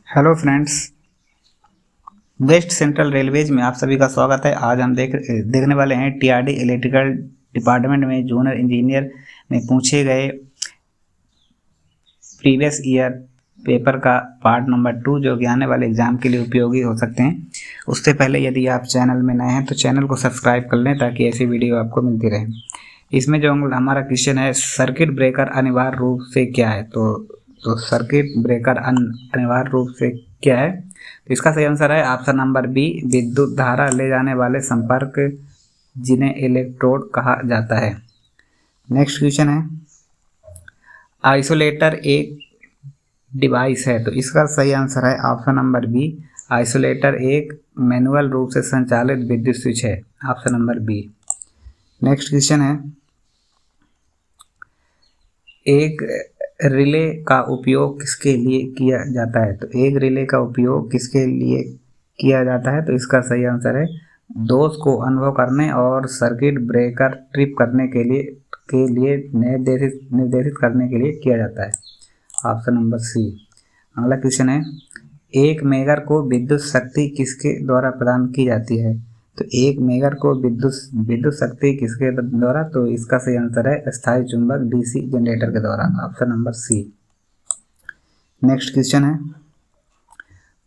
Hello friends, West Central Railways में आप सभी का स्वागत है। आज हम देखने वाले हैं टीआरडी इलेक्ट्रिकल डिपार्टमेंट में जूनियर इंजीनियर में पूछे गए प्रीवियस ईयर पेपर का पार्ट नंबर 2 जो कि आने वाले एग्जाम के लिए उपयोगी हो सकते हैं। उससे पहले यदि आप चैनल में नए हैं तो चैनल को सब्सक्राइब कर लें ताकि ऐसी वीडियो आपको मिलती रहे। इसमें जो हमारा क्वेश्चन है, सर्किट ब्रेकर अनिवार्य रूप से क्या है। तो सर्किट ब्रेकर अनिवार्य रूप से क्या है, तो इसका सही आंसर है ऑप्शन नंबर बी, विद्युत धारा ले जाने वाले संपर्क जिन्हें इलेक्ट्रोड कहा जाता है। नेक्स्ट क्वेश्चन है, आइसोलेटर एक डिवाइस है, तो इसका सही आंसर है ऑप्शन नंबर बी, आइसोलेटर एक मैनुअल रूप से संचालित विद्युत स्विच है, option number B. Next question है, एक रिले का उपयोग किसके लिए किया जाता है, तो एक रिले का उपयोग किसके लिए किया जाता है, तो इसका सही आंसर है दोष को अनुभव करने और सर्किट ब्रेकर ट्रिप करने के लिए निर्देशित करने के लिए किया जाता है, ऑप्शन नंबर सी। अगला क्वेश्चन है, एक मेगावाट को विद्युत शक्ति किसके द्वारा प्रदान की जाती है, तो एक मेगावाट को विद्युत शक्ति किसके द्वारा, तो इसका सही आंसर है स्थायी चुंबक डीसी जनरेटर के द्वारा, option number C. Next question है,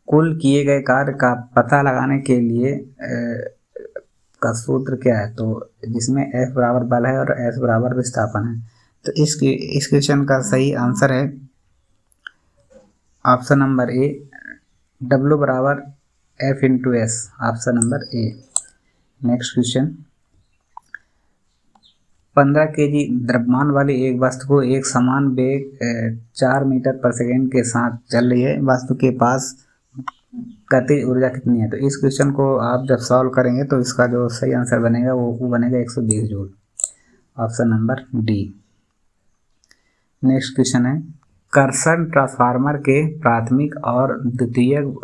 कुल किए गए कार्य का पता लगाने के लिए का सूत्र क्या है, तो जिसमें F बराबर बल है और S बराबर विस्थापन है। तो इस क्वेश्चन का सही आंसर है ऑप्शन नंबर ए, W बराबर F into S, option number A. Next question, 15 kg द्रव्यमान वाली एक वस्तु को एक समान वेग 4 मीटर पर सेकेंड के साथ चल रही है, वस्तु के पास गतिज ऊर्जा कितनी है, तो इस क्वेश्चन को आप जब सॉल्व करेंगे तो इसका जो सही आंसर बनेगा वो बनेगा 120 joule, option number D. Next question है, कर्षण ट्रांसफार्मर के प्राथमिक और द्वितीयक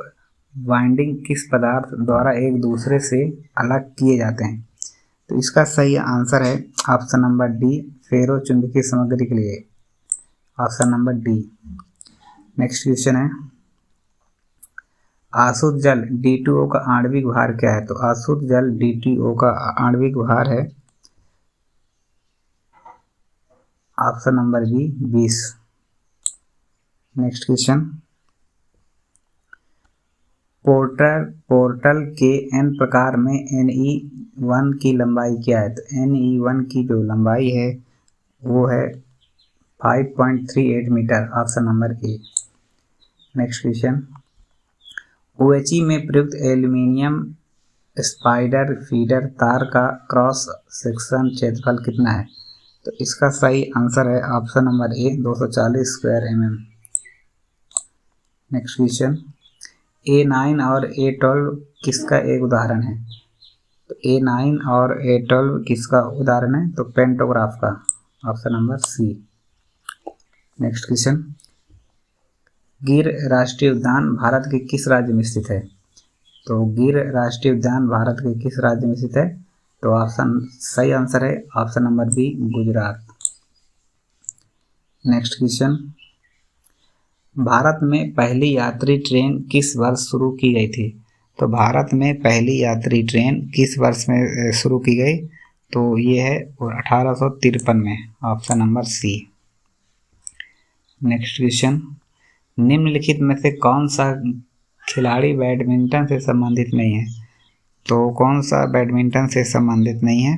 वाइंडिंग किस पदार्थ द्वारा एक दूसरे से अलग किए जाते हैं, तो इसका सही आंसर है ऑप्शन नंबर डी, फेरो चुंबकीय सामग्री के लिए, option number D. Next question है, आसुत जल D2O का आणविक भार क्या है, तो आसुत जल D2O का आणविक भार है option number B, 20। Next question, portal के n प्रकार में Ne1 की लंबाई क्या है, तो Ne1 की जो लंबाई है वो है 5.38 metre, option number A. Next question, OHE में प्रयुक्त एल्यूमीनियम स्पाइडर फीडर तार का क्रॉस सेक्शन क्षेत्रफल कितना है, तो इसका सही आंसर है ऑप्शन नंबर ए, 240 square mm। Next question, A9 और A12 किसका एक उदाहरण है, तो A9 और A12 किसका उदाहरण है, तो पेंटोग्राफ का, option number C. Next question, Gir राष्ट्रीय उद्यान भारत के किस राज्य में स्थित है, तो गिर राष्ट्रीय उद्यान भारत के किस राज्य में स्थित है, तो सही आंसर है option number B, Gujarat. Next question, भारत में पहली यात्री ट्रेन किस वर्ष शुरू की गई थी, तो भारत में पहली यात्री ट्रेन किस वर्ष में शुरू की गई, तो ये है 1853 में, option number C. Next question, निम्नलिखित में से कौन सा खिलाड़ी बैडमिंटन से संबंधित नहीं है, तो कौन सा बैडमिंटन से संबंधित नहीं है,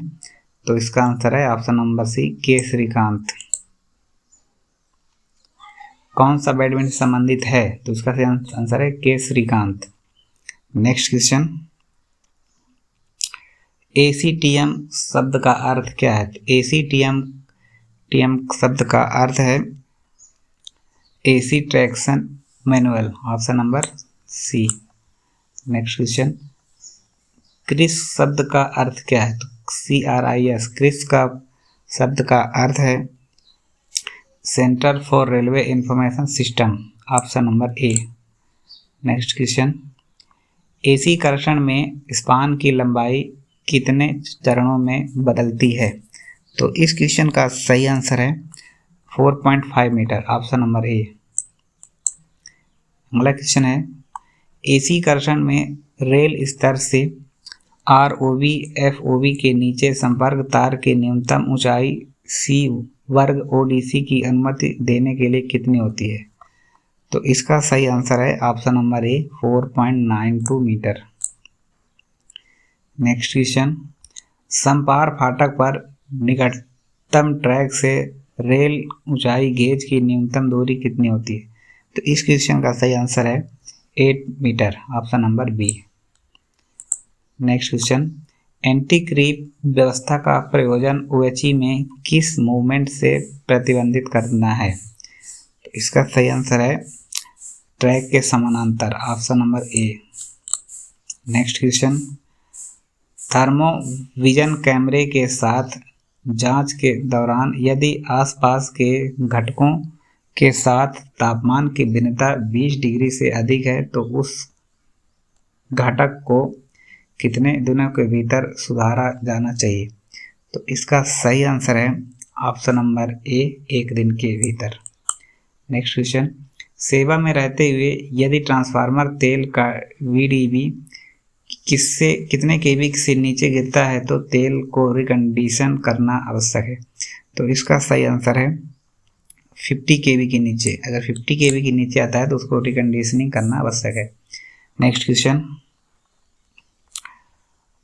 तो इसका आंसर है ऑप्शन नंबर सी, के श्रीकांत। कौन सा बैडमिंटन से संबंधित है, तो इसका सही आंसर है के श्रीकांत। नेक्स्ट क्वेश्चन, ACTM शब्द का अर्थ क्या है, तो ACTM शब्द का अर्थ है AC traction manual, option number C. Next question, क्रिस शब्द का अर्थ क्या है, तो CRIS, क्रिस का शब्द का अर्थ है centre for railway information system, option number A. Next question, AC कर्षण में स्पान की लंबाई कितने चरणों में बदलती है, तो इस क्वेश्चन का सही आंसर है 4.5 मीटर, ऑप्शन नंबर ए। अगला क्वेश्चन है, एसी कर्षण में रेल स्तर से ROV FOV के नीचे संपर्क तार के न्यूनतम ऊंचाई C वर्ग ODC की अनुमति देने के लिए कितनी होती है? तो इसका सही आंसर है option number A 4.92 metre. Next question, समपार फाटक पर निकटतम ट्रैक से रेल ऊंचाई गेज की न्यूनतम दूरी कितनी होती है? तो इस क्वेश्चन का सही आंसर है 8 metre, option number B. Next question, anti creep व्यवस्था का प्रयोजन OHE में किस मूवमेंट से प्रतिबंधित करना है? तो इसका सही आंसर है ट्रैक के समानांतर, option number A. Next question, thermovision कैमरे के साथ जांच के दौरान यदि आसपास के घटकों के साथ तापमान की भिन्नता 20 डिग्री से अधिक है तो उस घटक को कितने दिनों के भीतर सुधारा जाना चाहिए? तो इसका सही आंसर है ऑप्शन नंबर ए 1 दिन के भीतर। नेक्स्ट क्वेश्चन, सेवा में रहते हुए यदि ट्रांसफार्मर तेल का VDB कितने kV से नीचे गिरता है तो तेल को रिकंडीशन करना आवश्यक है? तो इसका सही आंसर है 50 kV के नीचे। अगर 50 kV के नीचे आता है तो उसको रिकंडीशनिंग करना आवश्यक है। नेक्स्ट क्वेश्चन,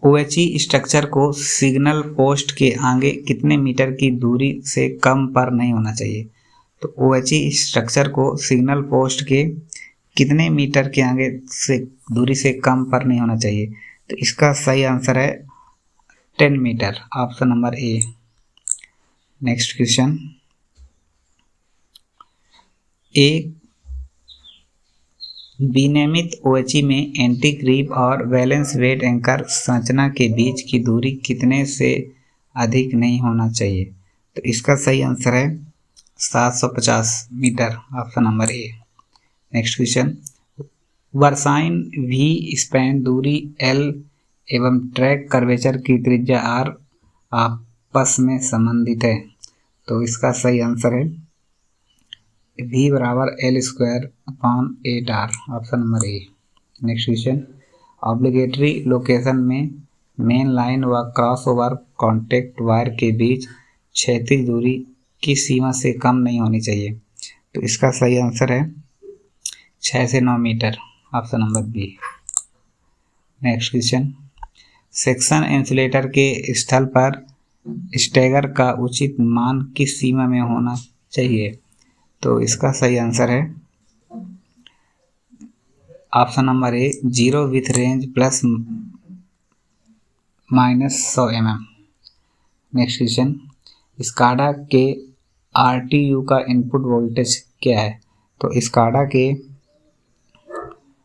OHE स्ट्रक्चर को सिग्नल पोस्ट के आगे कितने मीटर की दूरी से कम पर नहीं होना चाहिए? तो OHE स्ट्रक्चर को सिग्नल पोस्ट के कितने मीटर के आगे से दूरी से कम पर नहीं होना चाहिए? तो इसका सही आंसर है 10 metre, option number A. Next question, एक विनियमित OHE में एंटी क्रीप और बैलेंस वेट एंकर संरचना के बीच की दूरी कितने से अधिक नहीं होना चाहिए? तो इसका सही आंसर है 750 metre, option number A. Next question, versine V span दूरी L एवं ट्रैक कर्वेचर की त्रिज्या R आपस में संबंधित है। तो इसका सही आंसर है V बराबर L²/8R, option number A. Next question, obligatory location में मेन लाइन व क्रॉसओवर कॉन्टैक्ट वायर के बीच क्षैतिज दूरी की सीमा से कम नहीं होनी चाहिए? तो इसका सही आंसर है 6 से 9 metre, option number B. Next question, section insulator के स्थल पर स्टैगर का उचित मान किस सीमा में होना चाहिए? तो इसका सही आंसर है option number A 0 with range ±100 mm। Next question, SCADA के RTU का इनपुट वोल्टेज क्या है? तो स्काडा के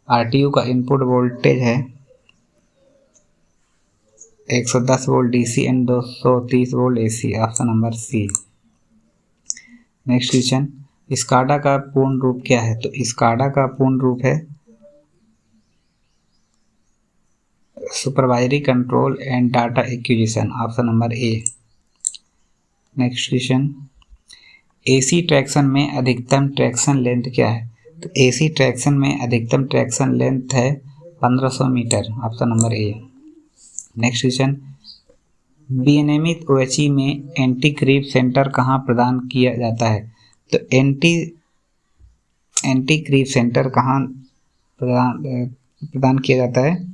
RTU का इनपुट वोल्टेज है 110 volt DC and 230 volt AC, option number C. Next question, SCADA का पूर्ण रूप क्या है? तो स्काडा का पूर्ण रूप है supervisory control and data acquisition, option number A. Next question, AC traction में अधिकतम ट्रैक्शन लेंथ क्या है? तो AC ट्रैक्शन में अधिकतम ट्रैक्शन लेंथ है 1500 metre, option number A. Next question, विनियमित OHE में एंटी क्रीप सेंटर कहाँ प्रदान किया जाता है? तो एंटी क्रीप सेंटर कहाँ प्रदान किया जाता है?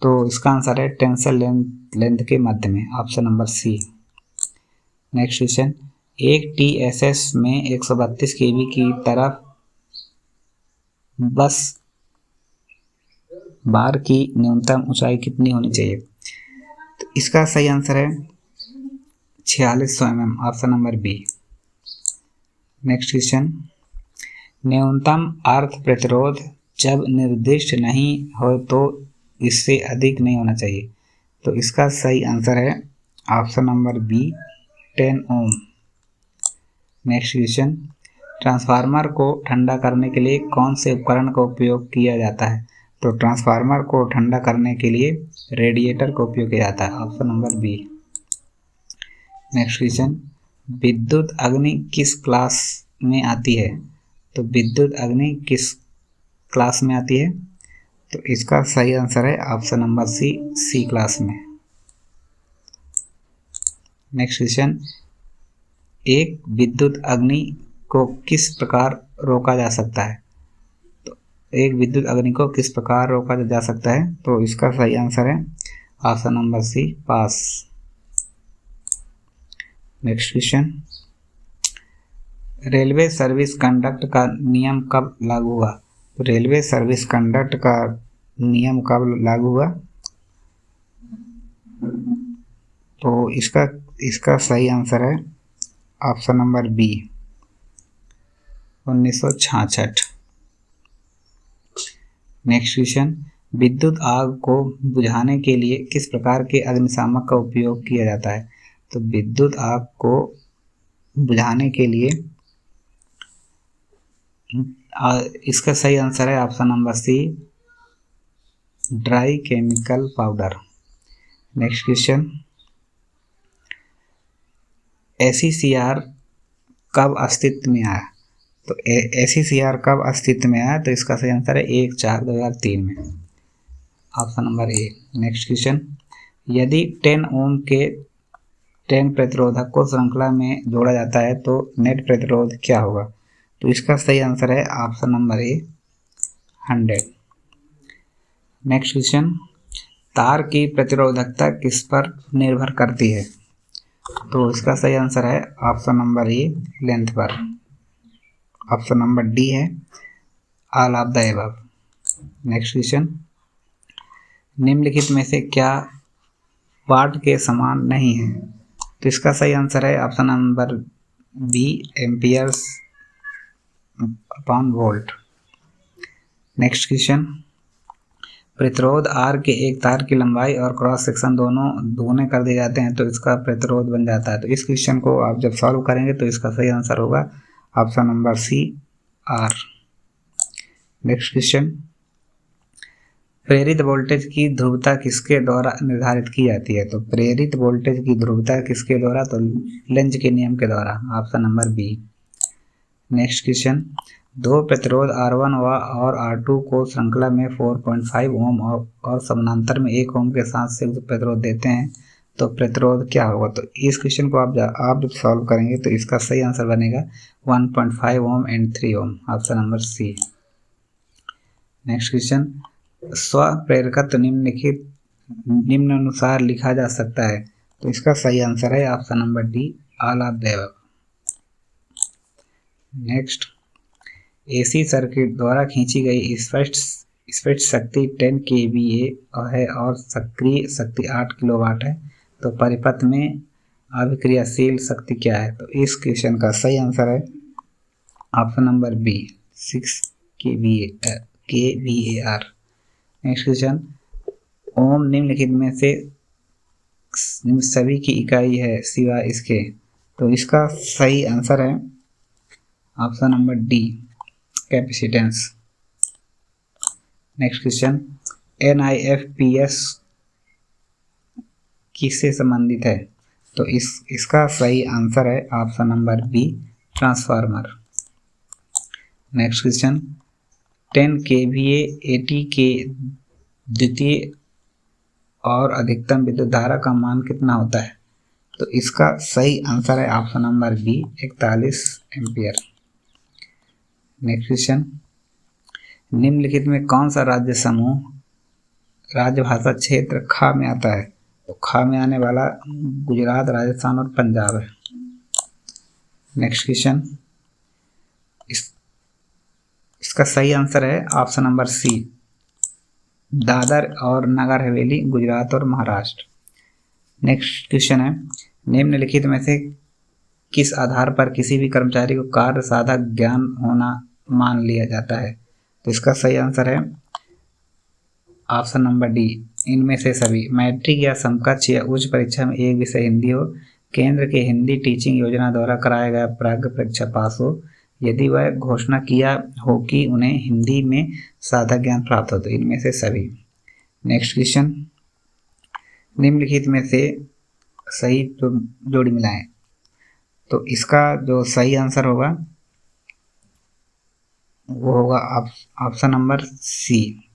तो इसका आंसर है टेंसल लेंथ के मध्य में, option number C. Next question, एक TSS में 132 kV की तरफ बस बार की न्यूनतम ऊंचाई कितनी होनी चाहिए? तो इसका सही आंसर है 4600 mm, option number B. Next question, न्यूनतम अर्थ प्रतिरोध जब निर्दिष्ट नहीं हो तो इससे अधिक नहीं होना चाहिए? तो इसका सही आंसर है ऑप्शन नंबर बी 10 ओम। नेक्स्ट क्वेश्चन, ट्रांसफार्मर को ठंडा करने के लिए कौन से उपकरण का उपयोग किया जाता है? तो ट्रांसफार्मर को ठंडा करने के लिए रेडिएटर का उपयोग किया जाता है, option number B. Next question, विद्युत अग्नि किस क्लास में आती है? तो विद्युत अग्नि किस क्लास में आती है? तो इसका सही आंसर है ऑप्शन नंबर सी क्लास में। नेक्स्ट क्वेश्चन, एक विद्युत अग्नि को किस प्रकार रोका जा सकता है? तो एक विद्युत अग्नि को किस प्रकार रोका जा सकता है? तो इसका सही आंसर है option number C, pass. Next question, railway service conduct का नियम कब लागू हुआ? तो रेलवे सर्विस कंडक्ट का नियम कब लागू हुआ? तो इसका सही आंसर है option number B, 1966। Next question, विद्युत आग को बुझाने के लिए किस प्रकार के अग्निशामक का उपयोग किया जाता है? तो विद्युत आग को बुझाने के लिए इसका सही आंसर है option number C, dry chemical powder. Next question, ACCR कब अस्तित्व में आया? तो ACCR कब अस्तित्व में आया? तो इसका सही आंसर है 1/4/2003 में, option number A. Next question, यदि 10 ओम के 10 प्रतिरोधक को श्रृंखला में जोड़ा जाता है तो नेट प्रतिरोध क्या होगा? तो इसका सही आंसर है ऑप्शन नंबर ए, 100। नेक्स्ट क्वेश्चन, तार की प्रतिरोधकता किस पर निर्भर करती है? तो इसका सही आंसर है ऑप्शन नंबर ए, लेंथ पर। ऑप्शन नंबर डी है all of the above. Next question, निम्नलिखित में से क्या वाट के समान नहीं है? तो इसका सही आंसर है option number B, amperes upon volt. Next question, प्रतिरोध R के एक तार की लंबाई और क्रॉस सेक्शन दोनों दुगने कर दिए जाते हैं तो इसका प्रतिरोध बन जाता है। तो इस क्वेश्चन को आप जब सॉल्व करेंगे तो इसका सही आंसर होगा option number C, R। Next question, प्रेरित वोल्टेज की ध्रुवता किसके द्वारा निर्धारित की जाती है? तो प्रेरित वोल्टेज की ध्रुवता किसके द्वारा? तो लेंज के नियम के द्वारा, option number B. Next question, दो प्रतिरोध R1 और R2 को श्रृंखला में 4.5 ओम और समानांतर में 1 ओम के साथ संयुक्त प्रतिरोध देते हैं तो प्रतिरोध क्या होगा? तो इस क्वेश्चन को आप जब सॉल्व करेंगे तो इसका सही आंसर बनेगा 1.5 ohm and 3 ohm, option number C. Next question, स्वप्रेरकत्व निम्नानुसार लिखा जा सकता है तो इसका सही आंसर है option number D, all of the above. Next, AC circuit द्वारा खींची गई स्पष्ट शक्ति 10 kVA है और सक्रिय शक्ति 8 किलोवाट है तो परिपथ में अभिक्रियाशील शक्ति क्या है? तो इस क्वेश्चन का सही आंसर है option number B, 6 kVAR। Next question, ohm निम्नलिखित में से सभी की इकाई है सिवाय इसके तो इसका सही आंसर है option number D, capacitance. Next question, NIFPS किससे संबंधित है? तो इसका सही आंसर है option number B, transformer. Next question, 10 kVA 80 के द्वितीय और अधिकतम विद्युत धारा का मान कितना होता है? तो इसका सही आंसर है option number B, 41 ampere. Next question, निम्नलिखित में कौन सा राज्य समूह राजभाषा क्षेत्र खा में आता है? तो खा में आने वाला गुजरात, राजस्थान और पंजाब है। नेक्स्ट क्वेश्चन, इसका सही आंसर है ऑप्शन नंबर सी, दादर और नगर हवेली, गुजरात और महाराष्ट्र। नेक्स्ट क्वेश्चन है, निम्नलिखित में से किस आधार पर किसी भी कर्मचारी को कार्य साधक ज्ञान होना मान लिया जाता है? तो इसका सही आंसर है ऑप्शन नंबर डी, इनमें से सभी। मैट्रिक या समकक्ष या उच्च परीक्षा में एक विषय हिंदी हो, केंद्र के हिंदी टीचिंग योजना द्वारा कराया गया प्राज्ञ परीक्षा पास हो, यदि वह घोषणा किया हो कि उन्हें हिंदी में साधक ज्ञान प्राप्त हो, तो इनमें से सभी। नेक्स्ट क्वेश्चन, निम्नलिखित में से सही जोड़ी मिलाएं। तो इसका जो सही आंसर होगा वो होगा ऑप्शन नंबर सी।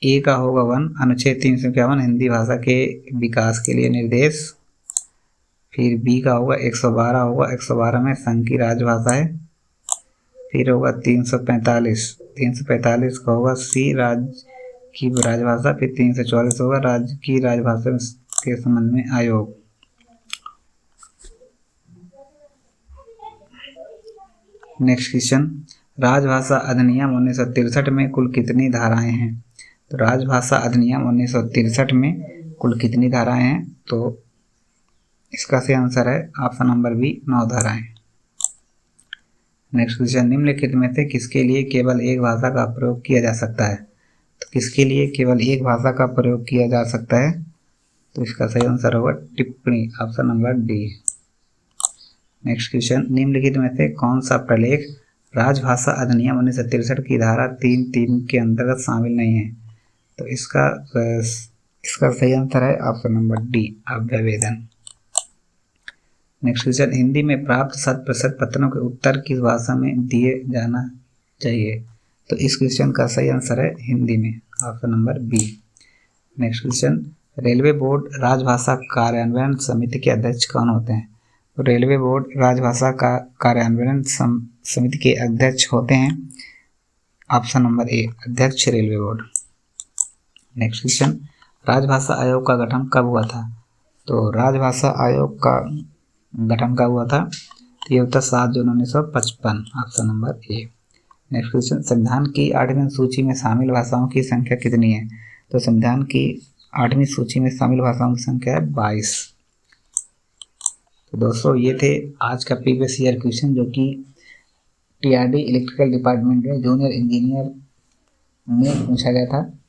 ए का होगा 1, अनुच्छेद 351 हिंदी भाषा के विकास के लिए निर्देश। फिर बी का होगा 112 होगा, 112 में संघ की राजभाषा है। फिर होगा 345 का होगा सी, राज्य की राजभाषा। फिर 344 होगा राज्य की राजभाषा के संबंध में आयोग। नेक्स्ट क्वेश्चन, राजभाषा अधिनियम 1963 में कुल कितनी धाराएं हैं? तो राजभाषा अधिनियम 1963 में कुल कितनी धाराएं हैं? तो इसका सही आंसर है ऑप्शन नंबर बी, 9 धाराएं। नेक्स्ट क्वेश्चन, निम्नलिखित में से किसके लिए केवल एक भाषा का प्रयोग किया जा सकता है? तो किसके लिए केवल एक भाषा का प्रयोग किया जा सकता है? तो इसका सही आंसर होगा टिप्पणी, option number D. Next question, निम्नलिखित में से कौन सा प्रलेख राजभाषा अधिनियम 1963 की धारा 3(3) के अंतर्गत शामिल नहीं है? तो इसका सही आंसर है ऑप्शन नंबर डी, अभ्यावेदन। नेक्स्ट क्वेश्चन, हिंदी में प्राप्त 7% पत्रों के उत्तर किस भाषा में दिए जाना चाहिए? तो इस क्वेश्चन का सही आंसर है हिंदी में, option number B. Next question, railway board राजभाषा कार्यान्वयन समिति के अध्यक्ष कौन होते हैं? तो रेलवे बोर्ड राजभाषा का कार्यान्वयन समिति के अध्यक्ष होते हैं ऑप्शन नंबर ए, अध्यक्ष रेलवे बोर्ड। नेक्स्ट क्वेश्चन, राजभाषा आयोग का गठन कब हुआ था? तो राजभाषा आयोग का गठन कब हुआ था? तो ये होता 7 जून 1955, option number A. Next question, संविधान की 8वीं सूची में शामिल भाषाओं की संख्या कितनी है? तो संविधान की 8वीं सूची में शामिल भाषाओं की संख्या है 22। तो दोस्तों ये थे आज का प्रीवियस ईयर क्वेश्चन जो कि टीआरडी इलेक्ट्रिकल डिपार्टमेंट में जूनियर इंजीनियर में पूछा गया था।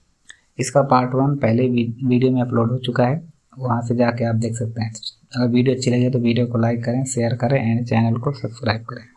इसका पार्ट 1 पहले वीडियो में अपलोड हो चुका है, वहाँ से जाके आप देख सकते हैं। अगर वीडियो अच्छी लगे तो वीडियो को लाइक करें, शेयर करें एंड चैनल को सब्सक्राइब करें।